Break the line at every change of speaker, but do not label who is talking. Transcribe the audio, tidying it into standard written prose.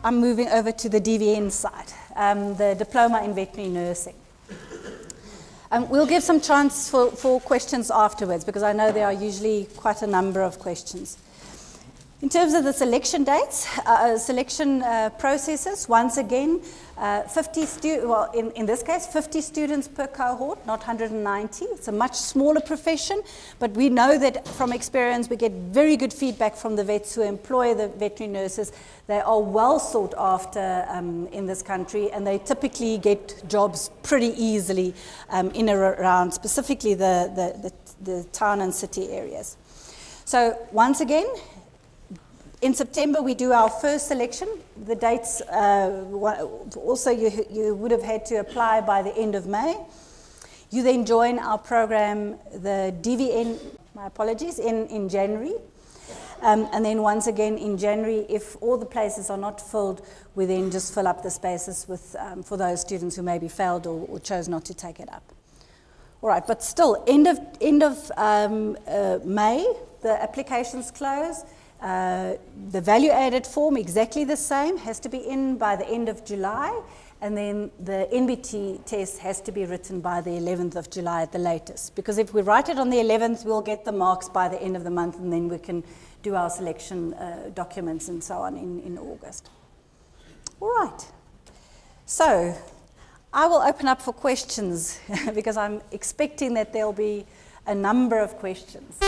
I'm moving over to the DVN side, the Diploma in Veterinary Nursing. We'll give some chance for questions afterwards, because I know there are usually quite a number of questions. In terms of the selection dates, selection processes, once again, 50 well, in this case, 50 students per cohort, not 190. It's a much smaller profession, but we know that from experience we get very good feedback from the vets who employ the veterinary nurses. They are well sought after in this country, and they typically get jobs pretty easily in and around, specifically the town and city areas. So once again, in September, we do our first selection. The dates, also you would have had to apply by the end of May. You then join our program, the DVN, my apologies, in January. And then once again in January, if all the places are not filled, we then just fill up the spaces with, for those students who maybe failed or chose not to take it up. All right, but still, end of May, the applications close. The value-added form, exactly the same, has to be in by the end of July, and then the NBT test has to be written by the 11th of July at the latest, because if we write it on the 11th, we'll get the marks by the end of the month, and then we can do our selection documents and so on in August. All right, so I will open up for questions because I'm expecting that there'll be a number of questions.